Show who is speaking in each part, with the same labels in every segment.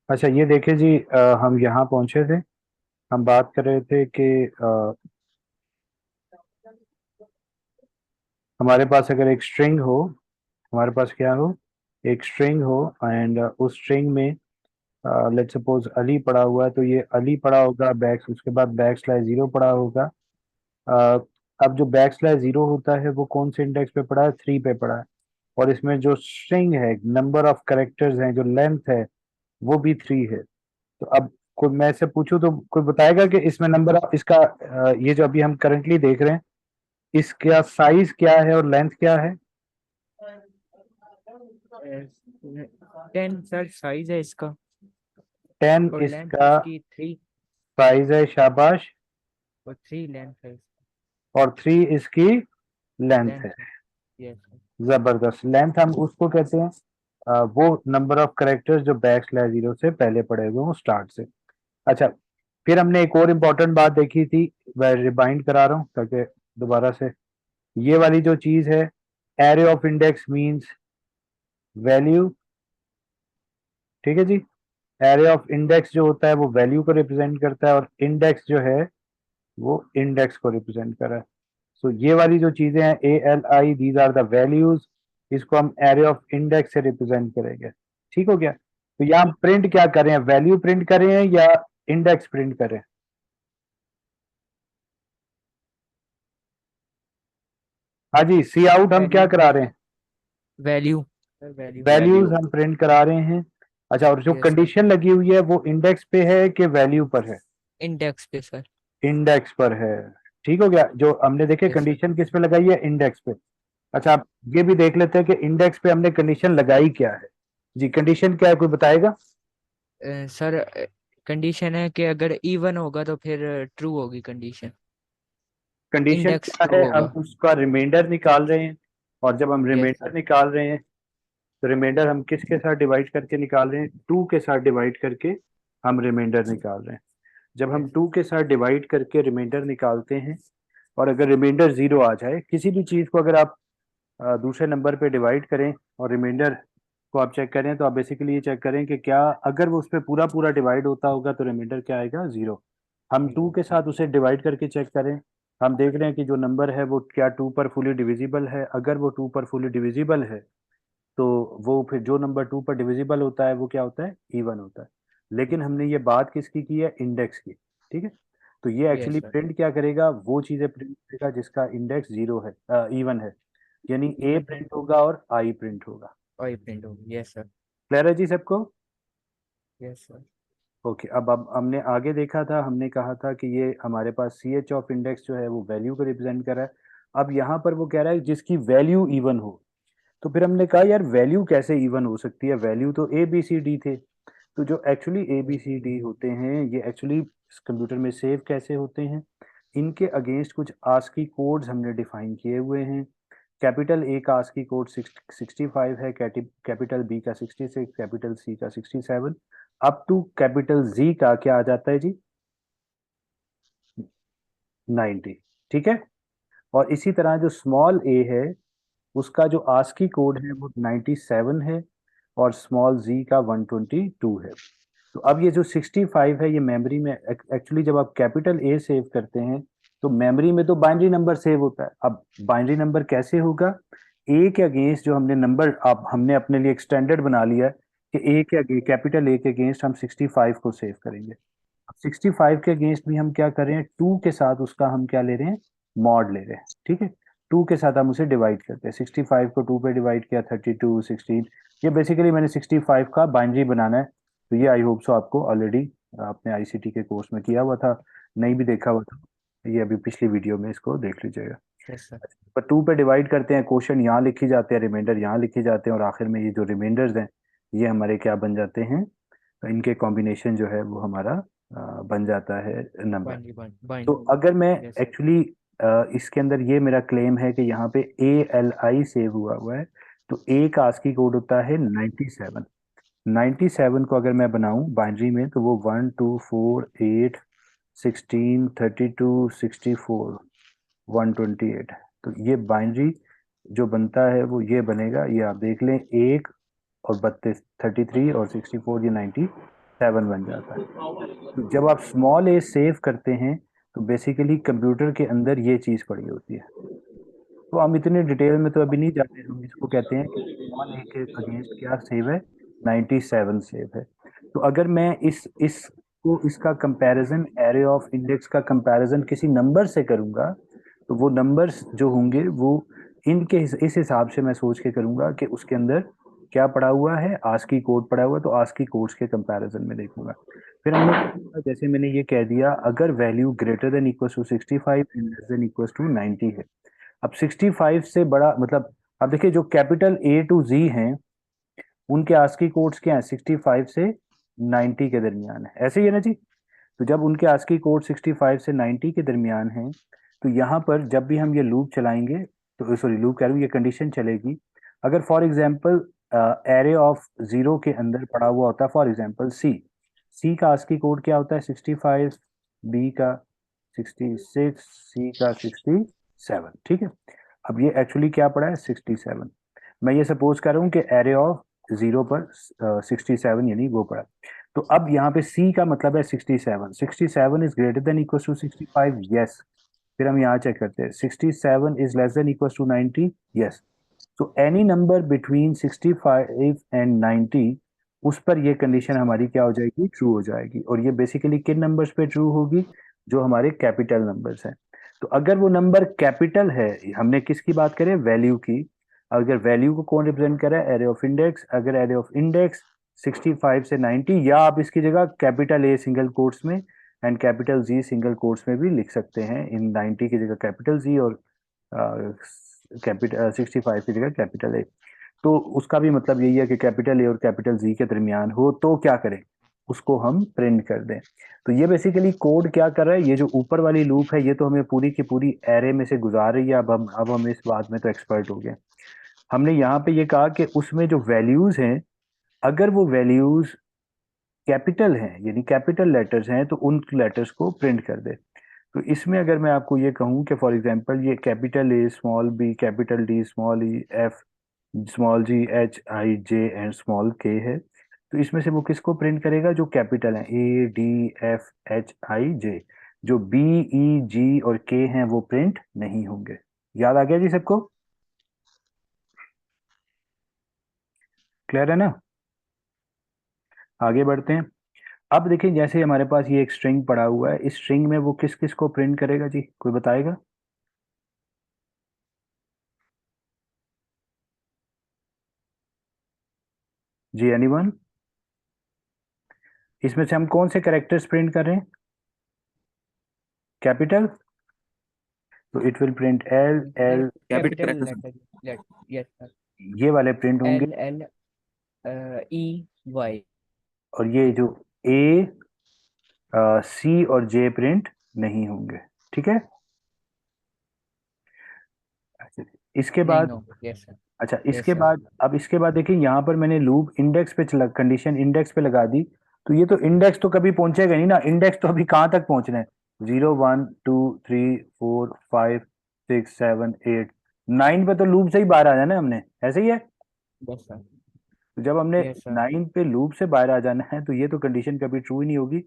Speaker 1: अच्छा ये देखिए जी, हम यहाँ पहुंचे थे। हम बात कर रहे थे कि हमारे पास अगर एक स्ट्रिंग हो, हमारे पास क्या हो, एक स्ट्रिंग हो, एंड उस स्ट्रिंग में लेट्स सपोज अली पड़ा हुआ है, तो ये अली पड़ा होगा, बैक्स उसके बाद बैक स्लैश जीरो पड़ा होगा। अ, अब जो बैक स्लैश जीरो होता है वो कौन से इंडेक्स पे पड़ा है, थ्री पे पड़ा है। और इसमें जो स्ट्रिंग है, नंबर ऑफ करेक्टर्स हैं, जो लेंथ है वो भी थ्री है। तो अब कोई मैं से पूछूं तो कोई बताएगा कि इसमें नंबर ऑफ इसका ये जो अभी हम करंटली देख रहे हैं, इसका साइज क्या है और लेंथ क्या है।
Speaker 2: 10 सर साइज है इसका।
Speaker 1: टेन
Speaker 2: और लेंथ
Speaker 1: इसका
Speaker 2: इसकी 3।
Speaker 1: साइज है, शाबाश।
Speaker 2: और 3 लेंथ है इसकी।
Speaker 1: और थ्री इसकी लेंथ है।
Speaker 2: लेंथ है। यस।
Speaker 1: जबरदस्त। लेंथ हम उसको कहते हैं वो नंबर ऑफ करेक्टर्स जो बैक स्लैश जीरो से पहले पड़े हुए हो स्टार्ट से। अच्छा, फिर हमने एक और इम्पोर्टेंट बात देखी थी, मैं रिमाइंड करा रहा हूँ ताकि दोबारा से, ये वाली जो चीज है, array of index means value. ठीक है जी। एरे ऑफ इंडेक्स जो होता है वो वैल्यू को रिप्रेजेंट करता है, और इंडेक्स जो है वो इंडेक्स को रिप्रेजेंट कर रहा है। सो ये वाली जो चीजें हैं, A L I, these are the values, इसको हम एरे ऑफ इंडेक्स से रिप्रेजेंट करेंगे। ठीक हो गया। तो यहाँ प्रिंट क्या कर रहे हैं, वैल्यू प्रिंट कर रहे हैं या इंडेक्स प्रिंट कर रहे हैं। हाँ जी, सी आउट हम क्या
Speaker 2: वैल्यू।
Speaker 1: करा रहे हैं,
Speaker 2: वैल्यू सर, वैल्यू।
Speaker 1: वैल्यूज हम प्रिंट करा रहे हैं। अच्छा, और जो
Speaker 2: यस सर।
Speaker 1: कंडीशन लगी हुई है वो इंडेक्स पे है कि वैल्यू पर है।
Speaker 2: इंडेक्स पे सर।
Speaker 1: इंडेक्स पर है। ठीक हो गया। जो हमने देखे
Speaker 2: यस सर।
Speaker 1: कंडीशन किस पे लगाई है, इंडेक्स पे। अच्छा, आप ये भी देख लेते हैं कि इंडेक्स पे हमने कंडीशन लगाई क्या है। जी, कंडीशन क्या है, कोई बताएगा।
Speaker 2: सर कंडीशन है कि अगर इवन होगा तो फिर ट्रू होगी कंडीशन।
Speaker 1: कंडीशन
Speaker 2: इंडेक्स
Speaker 1: क्या
Speaker 2: ट्रू
Speaker 1: है, हम
Speaker 2: होगा।
Speaker 1: उसका रिमाइंडर निकाल रहे हैं। और जब हम
Speaker 2: यस
Speaker 1: रिमाइंडर
Speaker 2: सर।
Speaker 1: निकाल रहे हैं, तो रिमाइंडर हम किसके साथ डिवाइड करके निकाल रहे हैं, टू के साथ डिवाइड करके हम रिमाइंडर निकाल रहे हैं। जब हम
Speaker 2: यस
Speaker 1: टू के साथ डिवाइड करके रिमाइंडर निकालते हैं, और अगर रिमाइंडर जीरो आ जाए, किसी भी चीज को अगर आप दूसरे नंबर पे डिवाइड करें और रिमाइंडर को आप चेक करें, तो आप बेसिकली ये चेक करें कि क्या अगर वो उस पर पूरा पूरा डिवाइड होता होगा तो रिमाइंडर क्या आएगा, जीरो। हम टू
Speaker 2: जीरो।
Speaker 1: के साथ उसे डिवाइड करके चेक करें, हम देख रहे हैं कि जो नंबर है वो क्या टू पर फुली डिविजिबल है। अगर वो टू पर फुली डिविजिबल है, तो वो फिर जो नंबर टू पर डिविजिबल होता है वो क्या होता है, इवन होता है। लेकिन हमने ये बात किसकी की है, इंडेक्स की। ठीक है। तो ये
Speaker 2: यस
Speaker 1: एक्चुअली
Speaker 2: सर।
Speaker 1: प्रिंट क्या करेगा, वो चीजें प्रिंट करेगा जिसका इंडेक्स जीरो है, इवन है। यानी ए
Speaker 2: इवन है।
Speaker 1: प्रिंट होगा और आई प्रिंट होगा।
Speaker 2: और ये प्रिंट होगी। Yes sir.
Speaker 1: क्लियर है जी सबको।
Speaker 2: Yes sir.
Speaker 1: ओके, अब हमने आगे देखा था, हमने कहा था कि ये हमारे पास सी एच ऑफ इंडेक्स जो है वो वैल्यू को रिप्रेजेंट कर रहा है। अब यहाँ पर वो कह रहा है जिसकी वैल्यू इवन हो। तो फिर हमने कहा यार वैल्यू कैसे इवन हो सकती है, वैल्यू तो ए बी सी डी थे। तो जो actually A B C D होते हैं, ये एक्चुअली कंप्यूटर में सेव कैसे होते हैं, इनके अगेंस्ट कुछ आस्की कोड्स हमने डिफाइन किए हुए हैं। कैपिटल ए का आस्की कोड 65 है, कैपिटल बी का 66, कैपिटल सी का 67, अप टू कैपिटल जी का क्या आ जाता है जी, 90। ठीक है। और इसी तरह जो स्मॉल ए है, उसका जो आस्की कोड है वो 97 है, और स्मॉल जी का 122 है। तो अब ये जो 65 है, ये मेमोरी में एक्चुअली जब आप कैपिटल ए सेव करते हैं, तो मेमोरी में तो बाइनरी नंबर सेव होता है। अब बाइनरी नंबर कैसे होगा, ए के अगेंस्ट जो हमने नंबर, आप हमने अपने लिए एक स्टैंडर्ड बना लिया है कि ए के अगे कैपिटल ए के अगेंस्ट हम 65 को सेव करेंगे। अब 65 के अगेंस्ट भी हम क्या कर रहे हैं, टू के साथ उसका हम क्या ले रहे हैं, मॉड ले रहे हैं। ठीक है। टू के साथ हम उसे डिवाइड करते हैं, 65 को टू पे डिवाइड किया, 32, 16। ये बेसिकली मैंने 65 का बाइनरी बनाना है। तो ये आई होप सो आपको ऑलरेडी आपने आईसीटी के कोर्स में किया हुआ था, नहीं भी देखा हुआ था, ये अभी पिछली वीडियो में इसको देख लीजिएगा।
Speaker 2: Yes sir.
Speaker 1: पर टू पे डिवाइड करते हैं, क्वेश्चन यहाँ लिखी जाते हैं, रिमाइंडर यहाँ लिखे जाते हैं, और आखिर में ये जो रिमाइंडर्स हैं ये हमारे क्या बन जाते हैं, तो इनके कॉम्बिनेशन जो है वो हमारा बन जाता है नंबर।
Speaker 2: बाइनरी
Speaker 1: तो
Speaker 2: बाइनरी।
Speaker 1: अगर मैं
Speaker 2: यस सर।
Speaker 1: एक्चुअली इसके अंदर ये मेरा क्लेम है कि यहाँ पे ए एल आई सेव हुआ है, तो ए का आस्की कोड होता है 97। 97 को अगर मैं बनाऊं बाइनरी में, तो वो 1, 2, 4, 8, 16, 32, 64, 128। तो ये बाइनरी जो बनता है वो ये बनेगा, ये आप देख लें, एक और 32, 33 और 64, ये 90 7 बन जाता है। तो जब आप स्मॉल ए सेव करते हैं तो बेसिकली कंप्यूटर के अंदर ये चीज पड़ी होती है। तो हम इतनी डिटेल में तो अभी नहीं जाते, हम इसको कहते हैं कि स्मॉल ए के अगेंस्ट क्या सेव है, 97 सेव है। तो अगर मैं इसका कंपैरिजन, एरे ऑफ इंडेक्स का कंपैरिजन किसी नंबर से करूंगा, तो वो नंबर्स जो होंगे वो इस हिसाब से मैं सोच के करूंगा कि उसके अंदर क्या पड़ा हुआ है, आस्की कोड पड़ा हुआ है, तो आस्की कोड्स के कंपैरिजन में देखूंगा। फिर हमने, जैसे मैंने ये कह दिया, अगर value greater than equal to 65 and less than equal to 90 है। अब 65 से बड़ा मतलब, अब देखिए जो कैपिटल ए टू जी हैं उनके आस्की कोड्स क्या है, 65 से 90 के दरमियान है, ऐसे ही है ना जी। तो जब उनके आस्की कोड 65 से 90 के दरमियान हैं, तो यहाँ पर जब भी हम ये लूप चलाएंगे, तो सॉरी लूप कह रहा हूँ, ये कंडीशन चलेगी। अगर for example array of zero के अंदर पड़ा हुआ होता है फॉर एग्जांपल सी, सी का आस्की कोड क्या होता है 65, बी का 66, सी का 67, ठीक है। अब ये एक्चुअली क्या पड़ा है 67। मैं ये सपोज कर रहा हूँ कि एरे ऑफ जीरो पर 67 यानी वो पड़ा। तो अब यहाँ पे सी का मतलब है 67, 67 is greater than equal to 65, yes. फिर हम यहाँ चेक करते हैं 67 is less than equal to 90, yes. तो एनी नंबर बिटवीन 65 एंड 90, उस पर ये कंडीशन हमारी क्या हो जाएगी, ट्रू हो जाएगी। और ये बेसिकली किन नंबर्स पे ट्रू होगी, जो हमारे कैपिटल नंबर्स हैं। तो अगर वो नंबर कैपिटल है, हमने किसकी बात करें, वैल्यू की। अगर वैल्यू को कौन रिप्रेजेंट कर रहा है, एरे ऑफ इंडेक्स। अगर एरे ऑफ इंडेक्स 65 से 90, या आप इसकी जगह कैपिटल ए सिंगल कोट्स में and capital G single quotes में भी लिख सकते हैं, इन 90 की जगह कैपिटल जी और कैपिटल 65 की जगह कैपिटल ए। तो उसका भी मतलब यही है कि कैपिटल ए और कैपिटल जी के दरमियान हो तो क्या करें, उसको हम प्रिंट कर दें। तो ये बेसिकली कोड क्या कर रहा है, ये जो ऊपर वाली लूप है ये तो हमें पूरी की पूरी एरे में से गुजार रही है। अब हम इस बात में तो एक्सपर्ट हो गए। हमने यहाँ पे ये कहा कि उसमें जो वैल्यूज हैं, अगर वो वैल्यूज कैपिटल हैं यानी कैपिटल लेटर्स हैं, तो उन लेटर्स को प्रिंट कर दे। तो इसमें अगर मैं आपको ये कहूँ कि फॉर एग्जांपल ये capital A small B capital D small E F small G H I J and small K है, तो इसमें से वो किसको प्रिंट करेगा, जो कैपिटल है A D F H I J. जो बी ई जी और के हैं वो प्रिंट नहीं होंगे। याद आ गया जी सबको, क्लियर है ना। आगे बढ़ते हैं। अब देखिए जैसे हमारे पास ये एक स्ट्रिंग पड़ा हुआ है, इस स्ट्रिंग में वो किस किस को प्रिंट करेगा जी, कोई बताएगा। जी एनीवन। इसमें से हम कौन से कैरेक्टर्स प्रिंट कर रहे हैं, कैपिटल। तो it will print L L capital
Speaker 2: capital
Speaker 1: characters,
Speaker 2: letter, yes sir.
Speaker 1: ये वाले प्रिंट होंगे।
Speaker 2: L L E Y.
Speaker 1: और ये जो ए सी और जे प्रिंट नहीं होंगे, ठीक है। अच्छा, इसके
Speaker 2: नहीं
Speaker 1: बाद,
Speaker 2: होंगे, यस सर।
Speaker 1: अच्छा
Speaker 2: यस
Speaker 1: इसके
Speaker 2: सर।
Speaker 1: बाद, अब इसके बाद देखिए यहाँ पर मैंने लूप इंडेक्स पे चला, कंडीशन इंडेक्स पे लगा दी। तो ये तो इंडेक्स तो कभी पहुंचेगा नहीं ना, इंडेक्स तो अभी कहाँ तक पहुंचना है, 0 1 2 3 4 5 6 7 8 9 पे तो लूप से ही बाहर आ जाना है हमने, ऐसे ही है।
Speaker 2: Yes sir.
Speaker 1: तो जब हमने
Speaker 2: यस सर।
Speaker 1: 9 पे लूप से बाहर आ जाना है, तो ये तो कंडीशन कभी ट्रू ही नहीं होगी।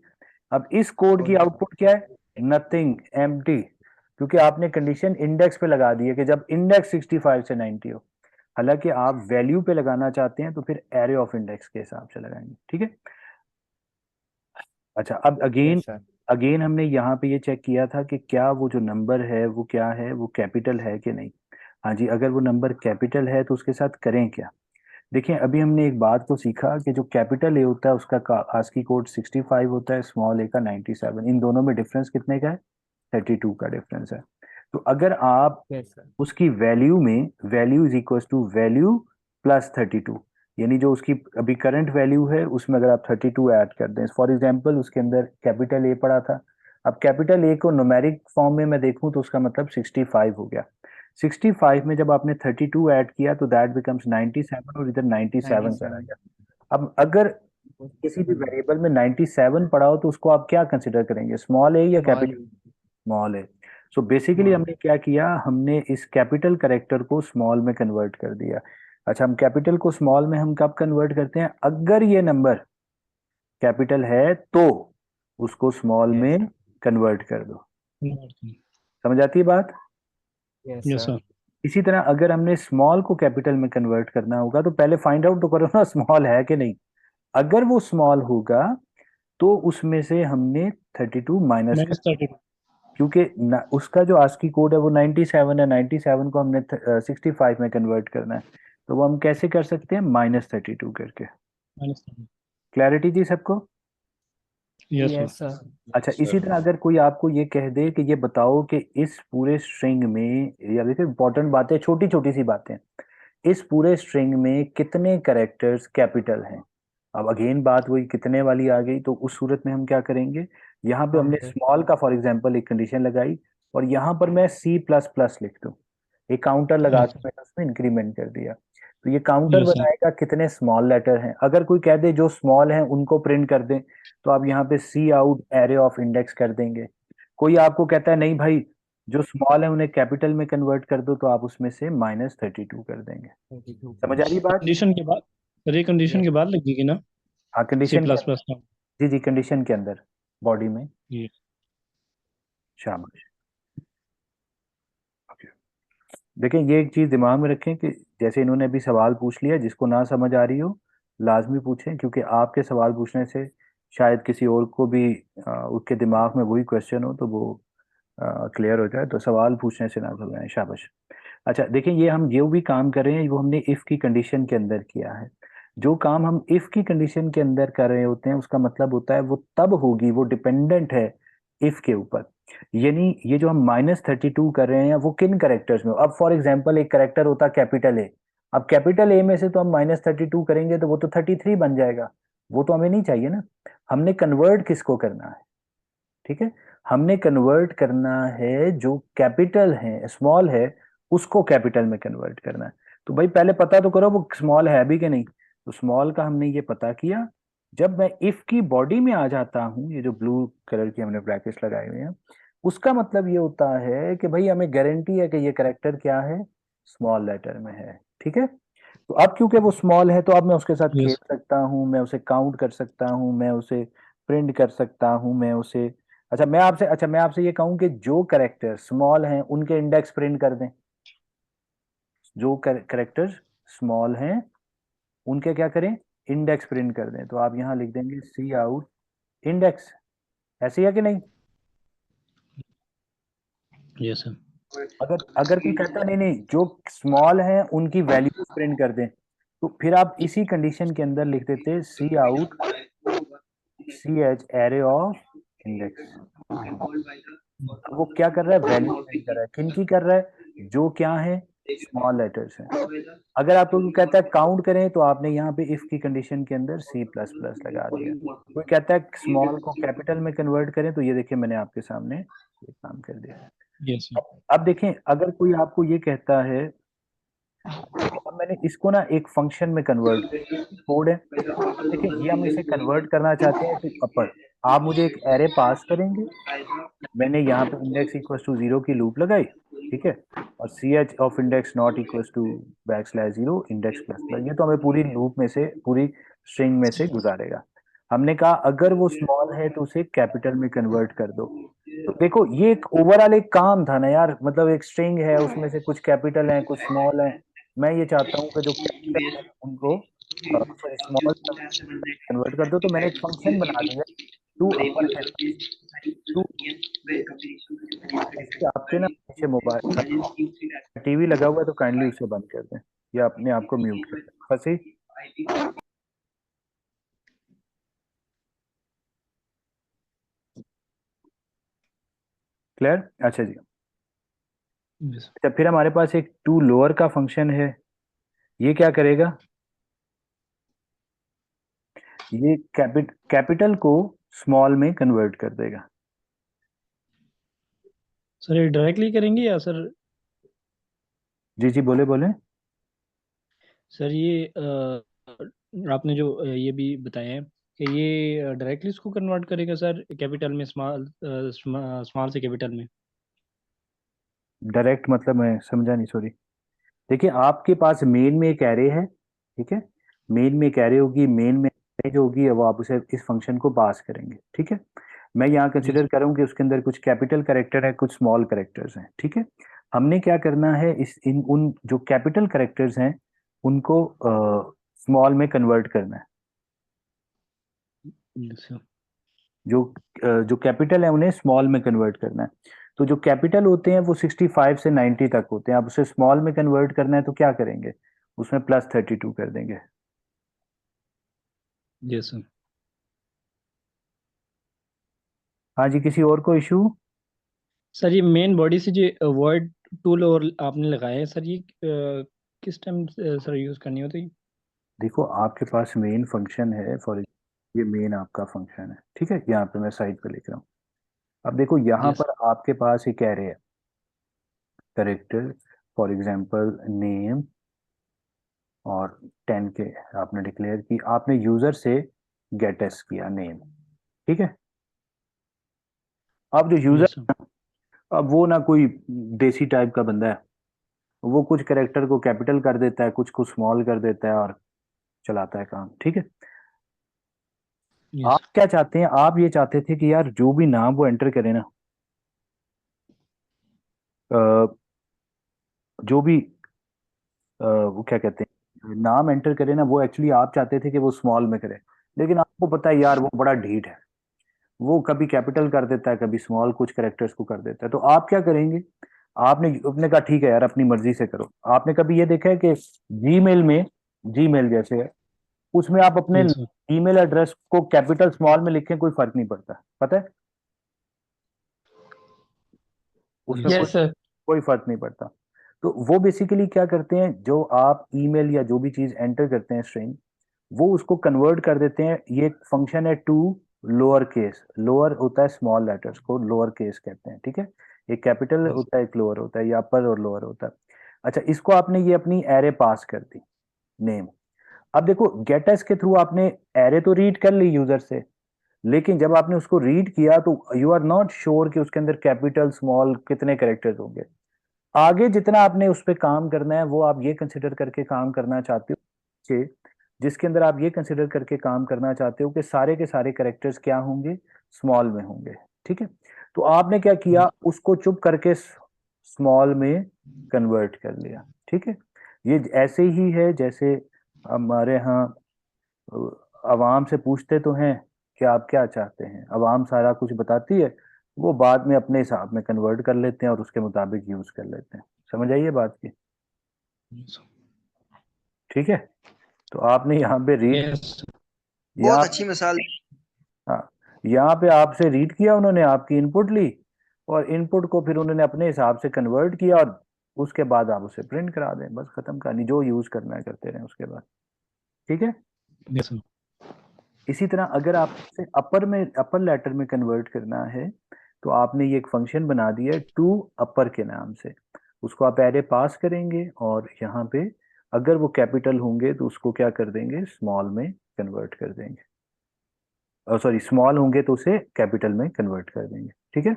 Speaker 1: अब इस कोड की
Speaker 2: कोई नहीं।
Speaker 1: आउटपुट क्या है, नथिंग, एम्प्टी। क्योंकि आपने कंडीशन इंडेक्स पे लगा दी है कि जब इंडेक्स 65 से 90 हो। हालांकि आप वैल्यू पे लगाना चाहते हैं तो फिर एरे ऑफ इंडेक्स के हिसाब से लगाएंगे, ठीक है। अच्छा अब अगेन,
Speaker 2: यस सर।
Speaker 1: अगेन हमने यहाँ पे ये चेक किया था कि क्या वो जो नंबर है वो क्या है, वो कैपिटल है कि नहीं। हाँ जी, अगर वो नंबर कैपिटल है तो उसके साथ करें क्या। देखिए अभी हमने एक बात को सीखा कि जो कैपिटल ए होता है उसका आस्की कोड 65 होता है, स्मॉल ए का 97। इन दोनों में डिफरेंस कितने का है, 32 का डिफरेंस है। तो अगर आप
Speaker 2: यस सर।
Speaker 1: उसकी वैल्यू में, value is equal to value plus 32, यानी जो उसकी अभी करंट वैल्यू है उसमें अगर आप 32 ऐड कर दें, फॉर एग्जांपल उसके अंदर कैपिटल ए पड़ा था। अब कैपिटल ए को न्यूमेरिक फॉर्म में मैं देखूं तो उसका मतलब 65 हो गया। 65 में जब आपने 32 ऐड किया तो दैट बिकम्स 97, और इधर 97 करा
Speaker 2: 97।
Speaker 1: गया। अब अगर किसी भी वेरिएबल में 97 पड़ा हो तो उसको आप क्या कंसिडर करेंगे, स्मॉल ए या
Speaker 2: स्मॉल।
Speaker 1: कैपिटल, स्मॉल है। So basically
Speaker 2: small.
Speaker 1: हमने क्या किया, हमने इस कैपिटल करेक्टर को स्मॉल में कन्वर्ट कर दिया। अच्छा हम कैपिटल को स्मॉल में हम कब कन्वर्ट करते हैं, अगर ये नंबर कैपिटल है तो उसको स्मॉल
Speaker 2: यस
Speaker 1: में कन्वर्ट कर दो।
Speaker 3: यस
Speaker 1: समझ आती है बात?
Speaker 2: सर।
Speaker 3: सर।
Speaker 1: इसी तरह अगर हमने स्मॉल को कैपिटल में कन्वर्ट करना होगा तो पहले फाइंड आउट तो करो ना स्मॉल है कि नहीं। अगर वो स्मॉल होगा तो उसमें से हमने 32 माइनस कर,
Speaker 3: -32।
Speaker 1: क्योंकि उसका जो आस्की कोड है वो 97 है, 97 को हमने 65 में कन्वर्ट करना है। तो वो हम कैसे कर सकते हैं, -32 करके।
Speaker 3: -30।
Speaker 1: क्लैरिटी थी सबको?
Speaker 3: Yes sir.
Speaker 2: Yes sir.
Speaker 1: अच्छा, इसी तरह अगर कोई आपको ये कह दे कि ये बताओ कि इस पूरे स्ट्रिंग में, या देखिए इंपॉर्टेंट बातें, छोटी छोटी सी बातें, इस पूरे स्ट्रिंग में कितने कैरेक्टर्स कैपिटल हैं। अब अगेन बात वही कितने वाली आ गई, तो उस सूरत में हम क्या करेंगे, यहाँ पे हमने
Speaker 2: काउंटर।
Speaker 1: स्मॉल का फॉर एग्जांपल एक कंडीशन लगाई, और यहाँ पर मैं C++ लिख दूँ, एक काउंटर लगा के मैंने उसमें इंक्रीमेंट कर दिया, तो ये काउंटर
Speaker 3: यस सर।
Speaker 1: बताएगा कितने स्मॉल लेटर हैं। अगर कोई कह दे जो स्मॉल हैं उनको प्रिंट कर दें, तो आप यहाँ पे सी आउट एरे ऑफ इंडेक्स कर देंगे। कोई आपको कहता है नहीं भाई जो स्मॉल है उन्हें कैपिटल में कन्वर्ट कर दो, तो आप उसमें से -32 कर देंगे।
Speaker 2: 32।
Speaker 1: समझ आ रही बात?
Speaker 3: कंडीशन के बाद सर, ये कंडीशन के
Speaker 2: यस।
Speaker 3: बाद लगेगी ना?
Speaker 1: हाँ,
Speaker 3: सी
Speaker 1: कंडीशन के
Speaker 3: प्लस
Speaker 1: अंदर।
Speaker 3: प्लस का।
Speaker 1: जी जी, कंडीशन के अंदर, बॉडी में।
Speaker 3: ये
Speaker 1: शाबाश। ओके। देखें, ये एक चीज दिमाग में रखें कि जैसे इन्होंने अभी सवाल पूछ लिया, जिसको ना समझ आ रही हो लाजमी पूछें, क्योंकि आपके सवाल पूछने से शायद किसी और को भी उसके दिमाग में वही क्वेश्चन हो तो वो क्लियर हो जाए। तो सवाल पूछने से ना घबराएं। शाबाश। अच्छा देखिए, ये हम जो भी काम कर रहे हैं वो हमने इफ की कंडीशन के अंदर किया है। जो काम हम इफ की कंडीशन के अंदर कर रहे होते हैं उसका मतलब होता है वो तब होगी, वो डिपेंडेंट है इफ के ऊपर। यानी ये जो हम -32 कर रहे हैं वो किन करेक्टर्स में, अब फॉर एग्जांपल एक करेक्टर होता कैपिटल ए, अब कैपिटल ए में से तो हम -32 करेंगे तो वो तो 33 बन जाएगा। वो तो हमें नहीं चाहिए ना। हमने कन्वर्ट किसको करना है, ठीक है, हमने कन्वर्ट करना है जो कैपिटल है, स्मॉल है, उसको कैपिटल में कन्वर्ट करना है। तो भाई पहले पता तो करो वो स्मॉल है भी कि नहीं। तो स्मॉल का हमने ये पता किया। जब मैं इफ की बॉडी में आ जाता हूं, ये जो ब्लू कलर की हमने ब्रैकेट्स लगाए हुए हैं, उसका मतलब ये होता है कि भाई हमें गारंटी है कि ये करेक्टर क्या है, स्मॉल लेटर में है। ठीक है, तो अब क्योंकि वो स्मॉल है तो अब मैं उसके साथ खेल
Speaker 3: यस।
Speaker 1: सकता हूँ, मैं उसे काउंट कर सकता हूँ, मैं उसे प्रिंट कर सकता हूँ, मैं उसे, अच्छा मैं आपसे ये कहूँ कि जो करेक्टर स्मॉल हैं उनके इंडेक्स प्रिंट कर दें। जो करेक्टर स्मॉल हैं उनके क्या करें, इंडेक्स प्रिंट कर दें। तो आप यहाँ लिख देंगे सी आउट इंडेक्स। ऐसे ही है कि नहीं?
Speaker 3: Yes sir.
Speaker 1: अगर अगर कोई कहता है नहीं नहीं जो स्मॉल हैं उनकी वैल्यूज प्रिंट कर दें, तो फिर आप इसी कंडीशन के अंदर लिख देते cout C H array of index. वो क्या कर रहा है, वैल्यू प्रिंट कर रहा है, किन की कर रहा है, जो क्या है, स्मॉल लेटर्स हैं। अगर आप लोग कहता है काउंट करें, तो आपने यहाँ पे इफ की कंडीशन के अंदर C++ लगा दिया। कोई कहता है स्मॉल को कैपिटल में कन्वर्ट करें, तो ये देखिए मैंने आपके सामने ये काम कर दिया।
Speaker 3: Yes sir.
Speaker 1: अब देखें, अगर कोई आपको ये कहता है, अब मैंने इसको ना एक फंक्शन में कन्वर्ट कोड है, अब देखिए ये हम इसे कन्वर्ट करना चाहते हैं तो अपर आप मुझे एक एरे पास करेंगे। मैंने यहाँ पे इंडेक्स इक्वल टू 0 की लूप लगाई, ठीक है, और C H of index not equal to \0 index plus plus, ये तो हमें पूरी लूप में से, पूरी स्ट्रिंग में से गुजारेगा। हमने कहा अगर वो स्मॉल है तो उसे कैपिटल में कन्वर्ट कर दो। तो देखो ये एक ओवरऑल एक काम था ना यार, मतलब एक स्ट्रिंग है उसमें से कुछ कैपिटल है कुछ स्मॉल है, मैं ये चाहता हूँ कि जो कैपिटल है उनको सॉरी स्मॉल कन्वर्ट कर दो, तो मैंने एक फंक्शन बना दिया टू अपर केस टू। इसके आपके ना पीछे मोबाइल टीवी लगा हुआ है तो काइंडली उसे बंद कर दें या अपने आप को म्यूट कर दें। फंसी? क्लियर? अच्छा जी।
Speaker 3: यस।
Speaker 1: अच्छा फिर हमारे पास एक टू लोअर का फंक्शन है। ये क्या करेगा, ये कैपिटल को स्मॉल में कन्वर्ट कर देगा।
Speaker 3: सर ये डायरेक्टली करेंगे या सर?
Speaker 1: जी जी, बोले बोले।
Speaker 3: सर ये आपने जो ये भी बताया है कि ये डायरेक्टली इसको कन्वर्ट करेगा सर, कैपिटल में स्मॉल, स्मॉल से कैपिटल में।
Speaker 1: डायरेक्ट मतलब मैं समझा नहीं, सॉरी। देखिए आपके पास मेन में एक एरे है, ठीक है, मेन में एक एरे होगी, मेन में जो होगी वो आप उसे इस फंक्शन को पास करेंगे, ठीक है। मैं यहाँ
Speaker 3: जी
Speaker 1: कंसिडर करूँ कि उसके अंदर कुछ कैपिटल कैरेक्टर है, कुछ स्मॉल कैरेक्टर्स हैं, ठीक है। हमने क्या करना है, इस इन उन जो कैपिटल कैरेक्टर्स हैं उनको स्मॉल में कन्वर्ट करना है।
Speaker 3: सर।
Speaker 1: जो कैपिटल है उन्हें स्मॉल में कन्वर्ट करना है। तो जो कैपिटल होते हैं वो 65 से 90 तक होते हैं। अब उसे स्मॉल में कन्वर्ट करना है तो क्या करेंगे, उसमें +32 कर देंगे।
Speaker 3: जी सर।
Speaker 1: हाँ जी, किसी और को इशू?
Speaker 3: सर ये मेन बॉडी से जो वर्ड टूल और आपने लगाया है सर, ये किस टाइम सर यूज करनी होती है?
Speaker 1: देखो आपके पास मेन फंक्शन है, फॉर ये मेन आपका फंक्शन है, ठीक है। यहाँ पे मैं साइड पे लिख रहा हूँ। अब देखो यहाँ
Speaker 3: यस।
Speaker 1: पर आपके पास एक एरे है, करेक्टर, फॉर एग्जांपल नेम और 10 के आपने डिक्लेयर की, आपने यूजर से गेट एस किया नेम, ठीक है। अब जो
Speaker 3: यस
Speaker 1: यूजर,
Speaker 3: सर।
Speaker 1: अब वो ना कोई देसी टाइप का बंदा है, वो कुछ करेक्टर को कैपिटल कर देता है, कुछ कुछ स्मॉल कर देता है और चलाता है काम, ठीक है।
Speaker 3: यस
Speaker 1: आप क्या चाहते हैं, आप ये चाहते थे कि यार जो भी नाम वो एंटर करे ना, अ, जो भी वो क्या कहते हैं नाम एंटर करे ना, वो एक्चुअली आप चाहते थे कि वो स्मॉल में करे। लेकिन आपको पता है यार वो बड़ा ढीठ है, वो कभी कैपिटल कर देता है, कभी स्मॉल कुछ कैरेक्टर्स को कर देता है। तो आप क्या करेंगे, आपने अपने कहा ठीक है यार अपनी मर्जी से करो। आपने कभी ये देखा है कि जीमेल में, जीमेल जैसे है, उसमें आप अपने
Speaker 3: यस सर।
Speaker 1: ईमेल एड्रेस को कैपिटल स्मॉल में लिखें, कोई फर्क नहीं पड़ता, पता है, उसमें
Speaker 3: यस
Speaker 1: कोई
Speaker 3: सर।
Speaker 4: Yes sir.
Speaker 1: कोई फर्क नहीं पड़ता। तो वो बेसिकली क्या करते हैं, जो आप ईमेल या जो भी चीज एंटर करते हैं स्ट्रिंग, वो उसको कन्वर्ट कर देते हैं। ये एक फंक्शन है टू लोअर केस, लोअर होता है स्मॉल लेटर्स को लोअर केस कहते हैं, ठीक है। एक कैपिटल
Speaker 3: यस
Speaker 1: होता है, एक लोअर होता है, या अपर और लोअर होता है। अच्छा, इसको आपने ये अपनी एरे पास कर दी, नेम। अब देखो गेटस के थ्रू आपने एरे तो रीड कर ली यूजर से, लेकिन जब आपने उसको रीड किया तो यू आर नॉट श्योर कि उसके अंदर कैपिटल स्मॉल कितने कैरेक्टर्स होंगे। आगे जितना आपने उस पर काम करना है वो आप ये कंसिडर करके काम करना चाहते हो कि जिसके अंदर आप ये कंसिडर करके काम करना चाहते हो कि सारे के सारे कैरेक्टर्स क्या होंगे, स्मॉल में होंगे, ठीक है। तो आपने क्या किया, उसको चुप करके स्मॉल में कन्वर्ट कर लिया, ठीक है। ये ऐसे ही है जैसे हमारे यहाँ अवाम से पूछते तो हैं कि आप क्या चाहते हैं, अवाम सारा कुछ बताती है, वो बाद में अपने हिसाब में कन्वर्ट कर लेते हैं और उसके मुताबिक यूज कर लेते हैं। समझ आइए बात की, ठीक है। तो आपने यहाँ पे रीड,
Speaker 3: यस।
Speaker 4: बहुत
Speaker 1: यहाँ
Speaker 4: अच्छी मिसाल।
Speaker 1: हाँ, यहाँ पे आपसे रीड किया उन्होंने, आपकी इनपुट ली और इनपुट को फिर उन्होंने अपने हिसाब से कन्वर्ट किया और उसके बाद आप उसे प्रिंट करा दें, बस खत्म कहानी, जो यूज करना है करते रहें उसके बाद, ठीक है।
Speaker 3: Yes sir.
Speaker 1: इसी तरह अगर आप इसे अपर में, अपर लेटर में कन्वर्ट करना है, तो आपने ये एक फंक्शन बना दिया है टू अपर के नाम से। उसको आप एरे पास करेंगे और यहाँ पे अगर वो कैपिटल होंगे तो उसको क्या कर देंगे, स्मॉल में कन्वर्ट कर देंगे, और सॉरी स्मॉल होंगे तो उसे कैपिटल में कन्वर्ट कर देंगे, ठीक है।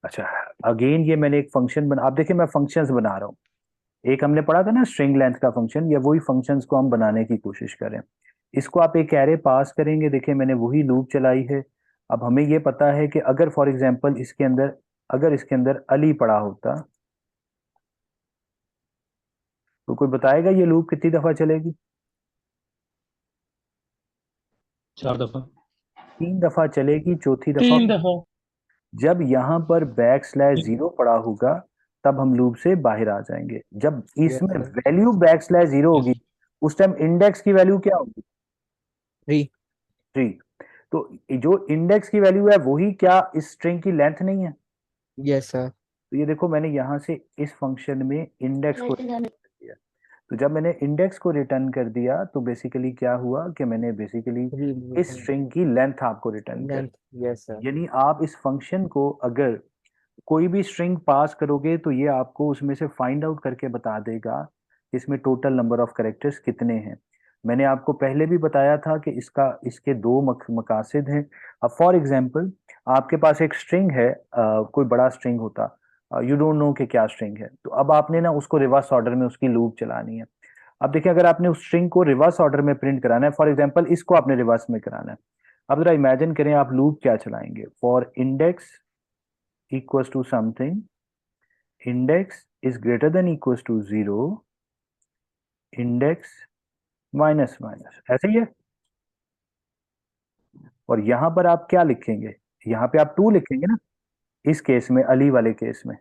Speaker 1: अच्छा, अगेन ये मैंने एक फंक्शन बना, आप देखिए मैं फंक्शंस बना रहा हूँ। एक हमने पढ़ा था ना स्ट्रिंग लेंथ का फंक्शन, या वही फंक्शंस को हम बनाने की कोशिश करें। इसको आप एक एरे पास करेंगे, देखिए मैंने वही लूप चलाई है। अब हमें ये पता है कि अगर फॉर एग्जांपल इसके अंदर, अगर इसके अंदर अली पड़ा होता, तो कोई बताएगा ये लूप कितनी दफा चलेगी?
Speaker 3: 4 दफा।
Speaker 1: 3 दफा चलेगी, चौथी दफा
Speaker 3: 3 दफा।
Speaker 1: जब यहाँ पर \0 पड़ा होगा तब हम लूप से बाहर आ जाएंगे। जब
Speaker 2: यस
Speaker 1: इसमें
Speaker 2: सर।
Speaker 1: Value \0
Speaker 3: yes.
Speaker 1: होगी, उस टाइम इंडेक्स की वैल्यू क्या होगी,
Speaker 2: 3।
Speaker 1: 3। तो जो इंडेक्स की वैल्यू है वही क्या इस स्ट्रिंग की लेंथ नहीं है?
Speaker 2: Yes sir.
Speaker 1: तो ये देखो मैंने यहाँ से इस फंक्शन में इंडेक्स को रिटर्न कर दिया। तो जब मैंने इंडेक्स को रिटर्न कर दिया तो बेसिकली क्या हुआ कि मैंने बेसिकली इस स्ट्रिंग की लेंथ आपको रिटर्न कर,
Speaker 2: लेंथ। Yes sir.
Speaker 1: यानी आप इस फंक्शन को अगर कोई भी स्ट्रिंग पास करोगे तो ये आपको उसमें से फाइंड आउट करके बता देगा कि इसमें टोटल नंबर ऑफ कैरेक्टर्स कितने हैं। मैंने आपको पहले भी बताया था कि इसका, इसके दो मकासद हैं। अब फॉर एग्जांपल आपके पास एक स्ट्रिंग है, कोई बड़ा स्ट्रिंग होता, यू डोंट नो कि क्या स्ट्रिंग है, तो अब आपने ना उसको रिवर्स ऑर्डर में उसकी लूप चलानी है। अब देखिए अगर आपने उस स्ट्रिंग को रिवर्स ऑर्डर में प्रिंट कराना है, फॉर एग्जांपल इसको आपने रिवर्स में कराना है, अब जरा इमेजिन करें आप लूप क्या चलाएंगे, for index equals to something, index is greater than equals to 0, index minus minus, ऐसे ही है। और यहां पर आप क्या लिखेंगे, यहाँ पे आप 2 लिखेंगे ना, इस केस में, अली वाले केस में,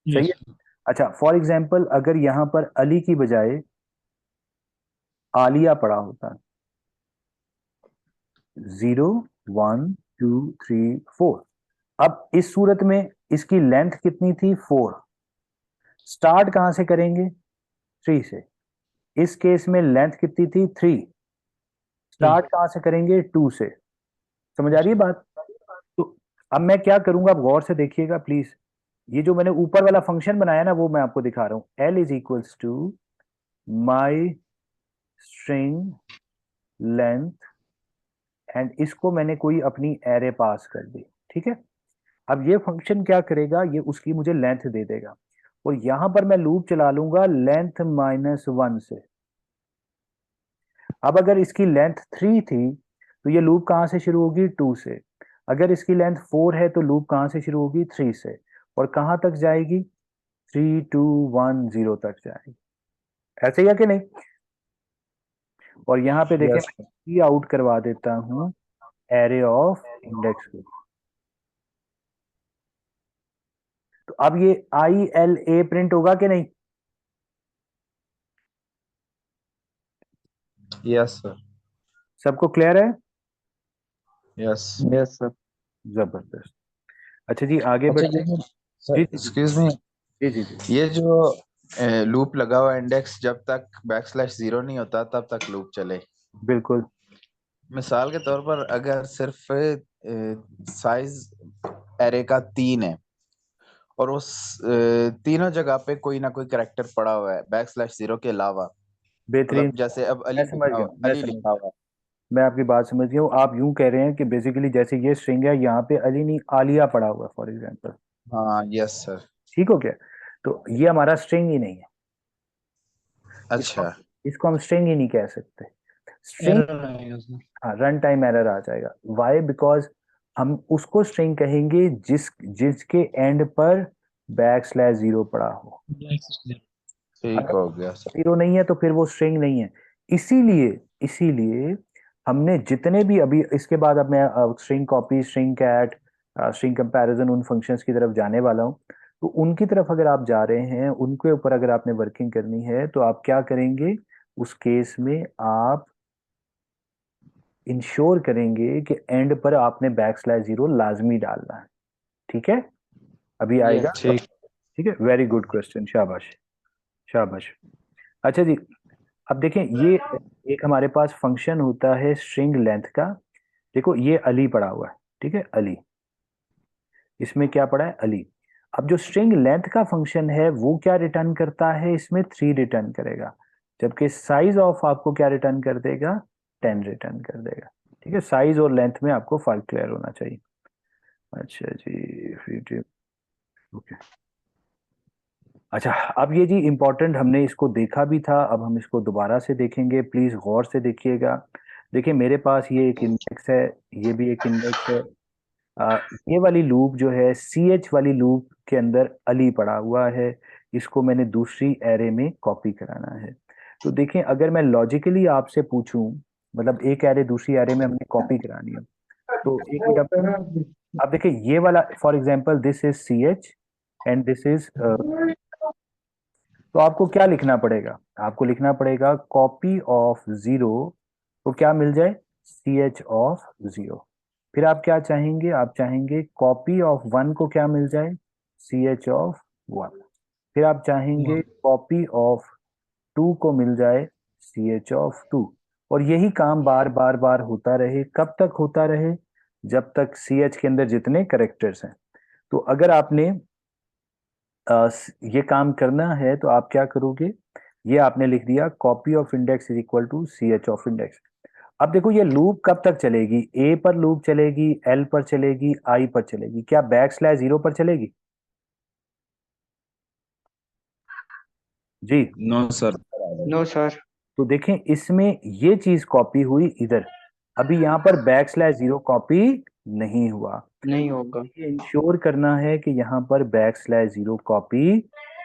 Speaker 1: सही
Speaker 3: यस।
Speaker 1: है। अच्छा फॉर एग्जाम्पल अगर यहां पर अली की बजाय आलिया पड़ा होता, 0 1 2 3 4, अब इस सूरत में इसकी लेंथ कितनी थी, 4, स्टार्ट कहां से करेंगे, 3 से, इस केस में लेंथ कितनी थी, 3, स्टार्ट कहां से करेंगे, 2 से, समझ आ रही है बात। तो अब मैं क्या करूंगा, आप गौर से देखिएगा प्लीज, ये जो मैंने ऊपर वाला फंक्शन बनाया ना वो मैं आपको दिखा रहा हूं, L is equals to my string length, and इसको मैंने कोई अपनी एरे पास कर दी, ठीक है। अब ये फंक्शन क्या करेगा, ये उसकी मुझे लेंथ दे देगा, और यहां पर मैं लूप चला लूंगा लेंथ -1 से। अब अगर इसकी लेंथ 3 थी तो ये लूप कहां से शुरू होगी, 2 से, अगर इसकी लेंथ 4 है तो लूप कहां से शुरू होगी, 3 से, और कहां तक जाएगी, 3 2 1 0 तक जाएगी, ऐसे ही है कि नहीं। और यहाँ पे देखें
Speaker 4: यस
Speaker 1: मैं आउट करवा देता हूं एरे ऑफ इंडेक्स को, तो अब ये ILA प्रिंट होगा कि नहीं,
Speaker 4: यस सर
Speaker 1: सबको क्लियर है,
Speaker 4: यस
Speaker 5: यस सर।
Speaker 1: जबरदस्त। अच्छा जी आगे
Speaker 4: अच्छा
Speaker 1: बढ़ते हैं।
Speaker 4: ये
Speaker 1: जी
Speaker 4: सर
Speaker 1: जी
Speaker 4: एक्सक्यूज मी,
Speaker 1: जी जी जी।
Speaker 4: ये जो लूप लगा हुआ इंडेक्स जब तक \0 नहीं होता तब तक लूप चले।
Speaker 1: बिल्कुल
Speaker 4: मिसाल के तौर पर अगर सिर्फ साइज एरे का 3 है और उस तीनों जगह पे कोई ना कोई कैरेक्टर पड़ा हुआ है \0 के अलावा,
Speaker 1: बेहतरीन
Speaker 4: मतलब जैसे
Speaker 1: सवाल।
Speaker 4: अब
Speaker 1: मैं समझ गया, मैं
Speaker 4: अली
Speaker 1: समझ
Speaker 4: लिखा
Speaker 1: गया,
Speaker 4: हुआ है।
Speaker 1: मैं आपकी बात समझ गया हूँ। आप यूं कह रहे हैं कि बेसिकली जैसे ये स्ट्रिंग है, यहाँ पे अली नहीं आलिया पड़ा हुआ है फॉर एग्जांपल,
Speaker 4: हाँ यस सर।
Speaker 1: ठीक हो गया। तो ये हमारा स्ट्रिंग ही नहीं है, इसको
Speaker 4: अच्छा
Speaker 1: इसको हम स्ट्रिंग ही नहीं कह सकते, स्ट्रिंग,
Speaker 3: एरर आएगा सर।
Speaker 1: हाँ रन टाइम एरर आ जाएगा, वाई, बिकॉज हम उसको स्ट्रिंग कहेंगे जिसके एंड पर \0 पड़ा हो,
Speaker 4: ठीक
Speaker 1: अगर
Speaker 4: हो गया सर।
Speaker 1: 0 नहीं है तो फिर वो स्ट्रिंग नहीं है। इसीलिए इसीलिए हमने जितने भी अभी इसके बाद, अब मैं string copy, string cat, string comparison, उन फंक्शंस की तरफ जाने वाला हूँ। तो उनकी तरफ अगर आप जा रहे हैं, उनके ऊपर अगर आपने वर्किंग करनी है तो आप क्या करेंगे, उस केस में आप इंश्योर करेंगे कि एंड पर आपने \0 लाजमी डालना है, ठीक है, अभी आएगा।
Speaker 2: यस
Speaker 4: ठीक।
Speaker 1: ठीक है, वेरी गुड क्वेश्चन, शाबाश शाबाश। अच्छा जी, अब देखें ये एक हमारे पास फंक्शन होता है स्ट्रिंग लेंथ का, देखो ये अली पड़ा हुआ है, ठीक है, अली, इसमें क्या पड़ा है, अली। अब जो स्ट्रिंग लेंथ का फंक्शन है वो क्या रिटर्न करता है, इसमें 3 रिटर्न करेगा, जबकि साइज ऑफ आपको क्या रिटर्न कर देगा, 10 रिटर्न कर देगा, ठीक है। साइज और लेंथ में आपको फर्क क्लियर होना चाहिए। अच्छा जी फिर ओके। अच्छा अब ये जी इम्पोर्टेंट, हमने इसको देखा भी था, अब हम इसको दोबारा से देखेंगे, प्लीज गौर से देखिएगा। देखिए मेरे पास ये एक इंडेक्स है, ये भी एक इंडेक्स है, ये वाली लूप जो है, CH वाली लूप के अंदर अली पड़ा हुआ है, इसको मैंने दूसरी एरे में कॉपी कराना है। तो देखें अगर मैं लॉजिकली आपसे पूछूं, मतलब एक एरे दूसरी एरे में हमने कॉपी करानी है, तो एक मिनट आप देखिए, ये वाला for example this is CH and this is, तो आपको क्या लिखना पड़ेगा, आपको लिखना पड़ेगा कॉपी ऑफ 0 को क्या मिल जाए, CH ऑफ 0। फिर आप क्या चाहेंगे, आप चाहेंगे कॉपी ऑफ 1 को क्या मिल जाए, CH ऑफ 1। फिर आप चाहेंगे कॉपी ऑफ 2 को मिल जाए, CH ऑफ 2। और यही काम बार बार बार होता रहे, कब तक होता रहे, जब तक CH के अंदर जितने करेक्टर्स हैं। तो अगर आपने ये काम करना है तो आप क्या करोगे, ये आपने लिख दिया copy of index is equal to CH of index. अब देखो ये लूप कब तक चलेगी, A पर लूप चलेगी, L पर चलेगी, I पर चलेगी, क्या \0 पर चलेगी, जी।
Speaker 4: No sir.
Speaker 2: No sir.
Speaker 1: तो देखें इसमें ये चीज कॉपी हुई इधर, अभी यहाँ पर #0 कॉपी नहीं हुआ।
Speaker 2: नहीं होगा।
Speaker 1: ये इंश्योर करना है कि यहाँ पर #0 कॉपी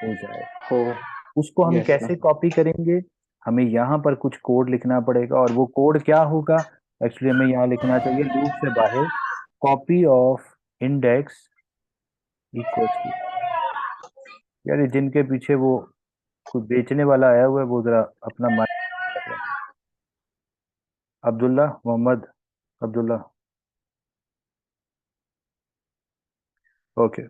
Speaker 1: हो जाए।
Speaker 2: हो।
Speaker 1: उसको हम
Speaker 2: यस
Speaker 1: कैसे
Speaker 2: सर।
Speaker 1: कॉपी करेंगे? हमें यहाँ पर कुछ कोड लिखना पड़ेगा, और वो कोड क्या होगा? एक्चुअली हमें यहाँ लिखना चाहिए लूप से बाहर copy of index equal to, यार ये जिनके पीछे वो कोई बेचने वाला आया हुआ है वो जरा अपना माइक कर रहा है। अब्दुल्ला, मोहम्मद अब्दुल्ला। ओके।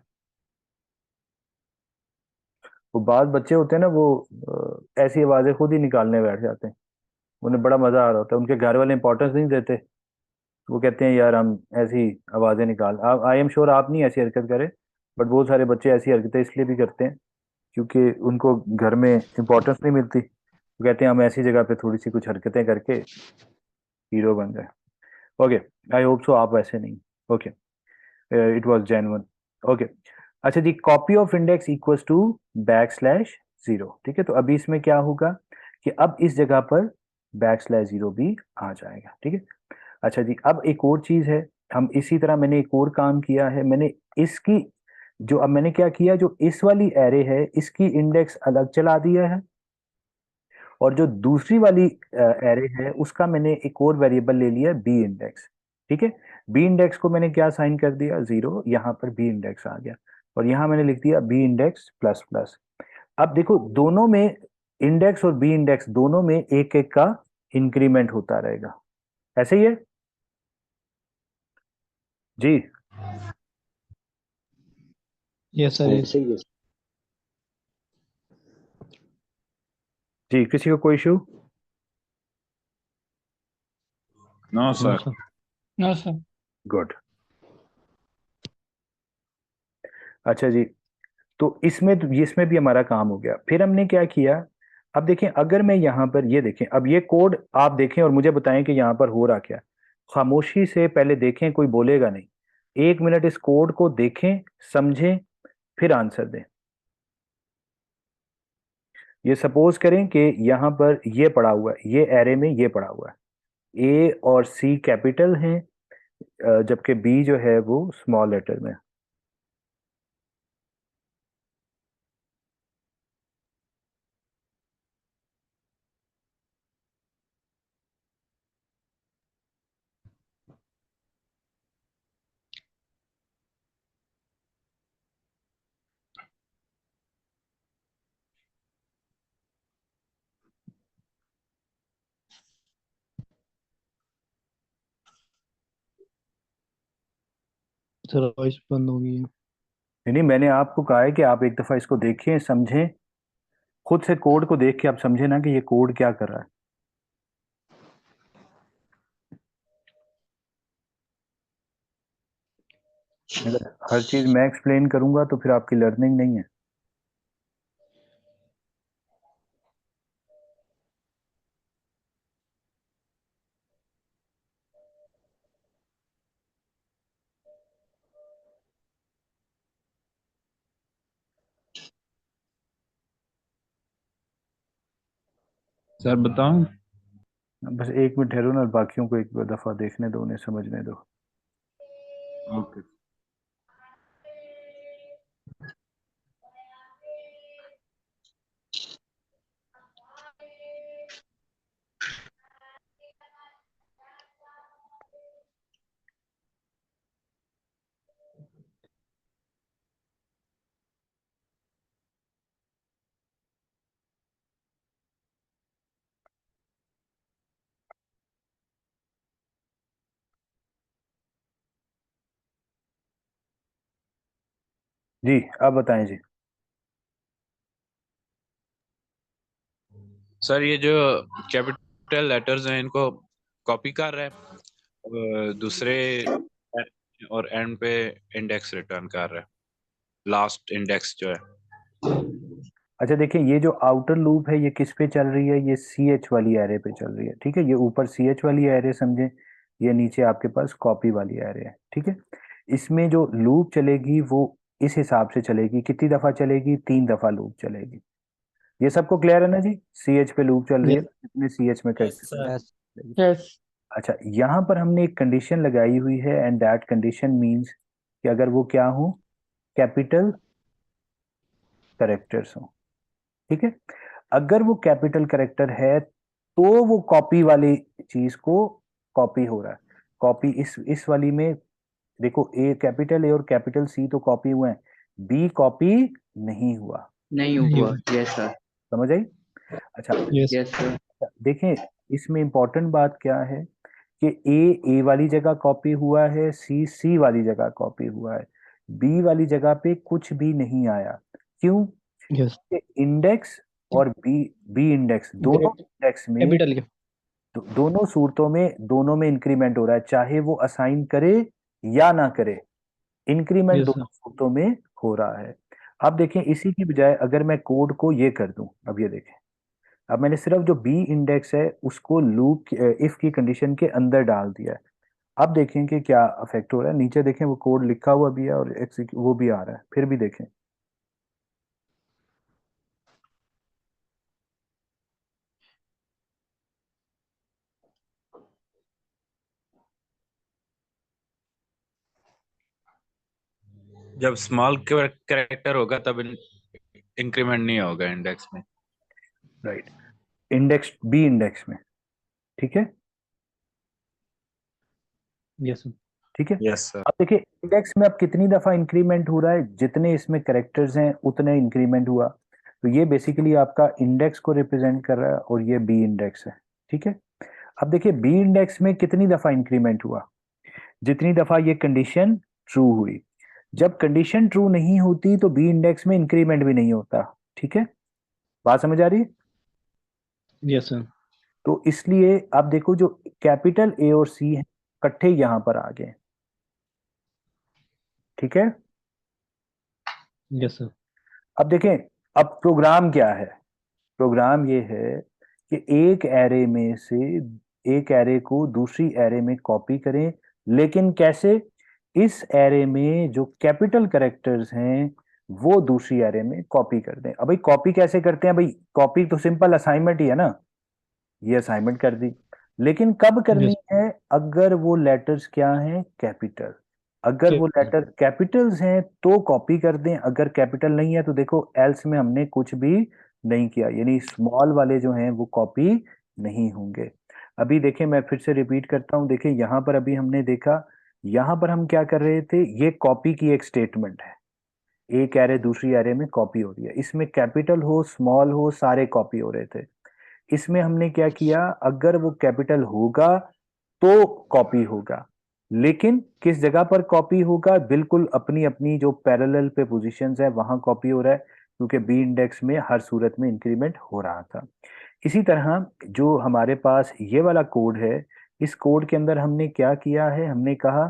Speaker 1: वो बाद बच्चे होते हैं ना, वो ऐसी आवाजें खुद ही निकालने बैठ जाते हैं, उन्हें बड़ा मजा आ रहा होता है, उनके घर वाले इंपॉर्टेंस नहीं देते, वो कहते हैं यार हम ऐसी आवाजें निकाल, आप आई एम श्योर आप नहीं ऐसी हरकत करें, बट बहुत सारे बच्चे ऐसी हरकतें इसलिए भी करते हैं क्योंकि उनको घर में इंपॉर्टेंस नहीं मिलती, वो कहते हैं हम ऐसी जगह पे थोड़ी सी कुछ हरकतें करके हीरो बन जाए। ओके, आई होप सो आप वैसे नहीं। Okay, it was genuine. Okay, अच्छा जी, copy of index equals to \0। ठीक है, तो अभी इसमें क्या होगा कि अब इस जगह पर \0 भी आ जाएगा। ठीक है, अच्छा जी, अब एक और चीज है, हम इसी तरह मैंने एक और काम किया है, मैंने इसकी जो अब मैंने क्या किया, जो इस वाली एरे है इसकी इंडेक्स अलग चला दिया है, और जो दूसरी वाली एरे है उसका मैंने एक और वेरिएबल ले लिया बी इंडेक्स। ठीक है, बी इंडेक्स को मैंने क्या साइन कर दिया 0, यहाँ पर बी इंडेक्स आ गया, और यहाँ मैंने लिख दिया बी इंडेक्स प्लस प्लस। अब देखो दोनों में, इंडेक्स और बी इंडेक्स दोनों में एक एक का इंक्रीमेंट होता रहेगा, ऐसे ही है जी।
Speaker 3: Yes sir, yes.
Speaker 1: जी, किसी को कोई issue?
Speaker 4: No
Speaker 3: no
Speaker 4: sir.
Speaker 3: Sir. No sir.
Speaker 1: Good. अच्छा जी, तो इसमें भी हमारा काम हो गया। फिर हमने क्या किया, अब देखें अगर मैं यहाँ पर ये देखें, अब ये कोड आप देखें और मुझे बताएं कि यहाँ पर हो रहा क्या। खामोशी से पहले देखें, कोई बोलेगा नहीं, 1 मिनट इस कोड को देखें, समझें, फिर आंसर दें। ये सपोज करें कि यहाँ पर ये पड़ा हुआ है, ये एरे में ये पड़ा हुआ है, ए और सी कैपिटल हैं, जबकि बी जो है वो स्मॉल लेटर में।
Speaker 3: सर वॉइस बंद हो गई है।
Speaker 1: नहीं, मैंने आपको कहा है कि आप एक दफा इसको देखें, समझें, खुद से कोड को देख के आप समझे ना कि ये कोड क्या कर रहा है। अगर हर चीज मैं एक्सप्लेन करूंगा तो फिर आपकी लर्निंग नहीं है।
Speaker 4: सर बताऊं?
Speaker 1: बस 1 मिनट ठहरो ना, और बाकियों को एक दफा देखने दो, उन्हें समझने दो।
Speaker 4: ओके।
Speaker 1: जी, आप बताएं जी।
Speaker 5: सर ये जो कैपिटल लेटर्स हैं इनको कॉपी कर रहा है और दूसरे और एंड पे इंडेक्स रिटर्न कर रहा है, लास्ट इंडेक्स जो है।
Speaker 1: अच्छा देखिए, ये जो आउटर लूप है ये किस पे चल रही है? ये सी एच वाली एरे पे चल रही है। ठीक है, ये ऊपर सी एच वाली एरे समझे, ये नीचे आपके पास कॉपी वाली एरे है। ठीक है, इसमें जो लूप चलेगी वो इस हिसाब से चलेगी, कितनी दफा चलेगी? 3 दफा लूप चलेगी। ये सबको क्लियर है ना जी? CH पे लूप चल रही है,
Speaker 3: Yes.
Speaker 1: कितने CH में
Speaker 6: Yes,
Speaker 1: कैसे?
Speaker 6: sir.
Speaker 2: यस
Speaker 1: अच्छा, यहाँ पर हमने एक कंडीशन लगाई हुई है, एंड दैट कंडीशन मीन्स कि अगर वो क्या हो, कैपिटल करेक्टर्स हो, ठीक है। अगर वो कैपिटल करेक्टर है तो वो कॉपी वाली चीज को कॉपी हो रहा है। कॉपी इस वाली में देखो, ए कैपिटल ए और कैपिटल सी तो कॉपी हुए हैं, बी कॉपी नहीं हुआ।
Speaker 2: नहीं हुआ। Yes sir.
Speaker 1: समझ आई? अच्छा,
Speaker 3: Yes.
Speaker 2: Yes sir.
Speaker 1: देखें इसमें इंपॉर्टेंट बात क्या है कि ए वाली जगह कॉपी हुआ है, सी वाली जगह कॉपी हुआ है, बी वाली जगह पे कुछ भी नहीं आया। क्यों?
Speaker 3: Yes.
Speaker 1: इंडेक्स और बी इंडेक्स दोनों
Speaker 3: Direct
Speaker 1: इंडेक्स में
Speaker 3: capital के.
Speaker 1: दोनों सूरतों में दोनों में इंक्रीमेंट हो रहा है, चाहे वो असाइन करे या ना करे, इंक्रीमेंट
Speaker 3: Yes,
Speaker 1: दोनों
Speaker 3: sir.
Speaker 1: सूरतों में हो रहा है। अब देखें, इसी की बजाय अगर मैं कोड को ये कर दूं, अब ये देखें, अब मैंने सिर्फ जो बी इंडेक्स है उसको लूप इफ की कंडीशन के अंदर डाल दिया है। अब देखें कि क्या अफेक्ट हो रहा है। नीचे देखें, वो कोड लिखा हुआ भी है और वो भी आ रहा है, फिर भी देखें।
Speaker 5: जब स्मॉल कैरेक्टर होगा तब इंक्रीमेंट नहीं होगा इंडेक्स में।
Speaker 1: राइट, इंडेक्स बी इंडेक्स में, ठीक है,
Speaker 3: Yes, sir.
Speaker 1: ठीक है।
Speaker 5: Yes sir.
Speaker 1: अब देखिए इंडेक्स में अब कितनी दफा इंक्रीमेंट हो रहा है, जितने इसमें करेक्टर्स हैं उतने इंक्रीमेंट हुआ। तो ये बेसिकली आपका इंडेक्स को रिप्रेजेंट कर रहा है और ये बी इंडेक्स है, ठीक है। अब देखिए बी इंडेक्स में कितनी दफा इंक्रीमेंट हुआ, जितनी दफा ये कंडीशन ट्रू हुई। जब कंडीशन ट्रू नहीं होती तो बी इंडेक्स में इंक्रीमेंट भी नहीं होता, ठीक है। बात समझ आ रही है?
Speaker 3: Yes, sir.
Speaker 1: तो इसलिए आप देखो, जो कैपिटल ए और सी है इकट्ठे यहां पर आ गए, ठीक है।
Speaker 3: Yes, sir.
Speaker 1: अब देखें, अब प्रोग्राम क्या है। प्रोग्राम ये है कि एक एरे में से एक एरे को दूसरी एरे में कॉपी करें, लेकिन कैसे? इस एरे में जो कैपिटल कैरेक्टर्स हैं वो दूसरी एरे में कॉपी कर दें। अब भाई कॉपी कैसे करते हैं भाई? कॉपी तो सिंपल असाइनमेंट ही है ना, ये असाइनमेंट कर दी। लेकिन कब करनी
Speaker 3: Yes.
Speaker 1: है? अगर वो लेटर्स क्या हैं? कैपिटल। अगर वो
Speaker 3: Capital.
Speaker 1: लेटर कैपिटल्स हैं तो कॉपी कर दें, अगर कैपिटल नहीं है तो देखो एल्स में हमने कुछ भी नहीं किया, यानी स्मॉल वाले जो हैं वो कॉपी नहीं होंगे। अभी देखें, मैं फिर से रिपीट करता हूं, देखिए यहां पर अभी हमने देखा, यहां पर हम क्या कर रहे थे, ये कॉपी की एक स्टेटमेंट है। एक एरे दूसरी एरे में कॉपी हो रही है, इसमें कैपिटल हो स्मॉल हो सारे कॉपी हो रहे थे। इसमें हमने क्या किया, अगर वो कैपिटल होगा तो कॉपी होगा, लेकिन किस जगह पर कॉपी होगा? बिल्कुल अपनी अपनी जो पैरेलल पे पोजीशंस है वहां कॉपी हो रहा है, क्योंकि बी इंडेक्स में हर सूरत में इंक्रीमेंट हो रहा था। इसी तरह जो हमारे पास ये वाला कोड है, इस कोड के अंदर हमने क्या किया है, हमने कहा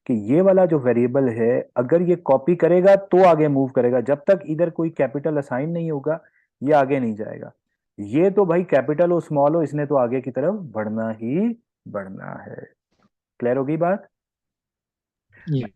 Speaker 1: कि ये वाला जो वेरिएबल है अगर ये कॉपी करेगा तो आगे मूव करेगा, जब तक इधर कोई कैपिटल असाइन नहीं होगा ये आगे नहीं जाएगा। ये तो भाई कैपिटल हो स्मॉल हो, इसने तो आगे की तरफ बढ़ना ही बढ़ना है। क्लियर होगी बात?
Speaker 3: Yeah.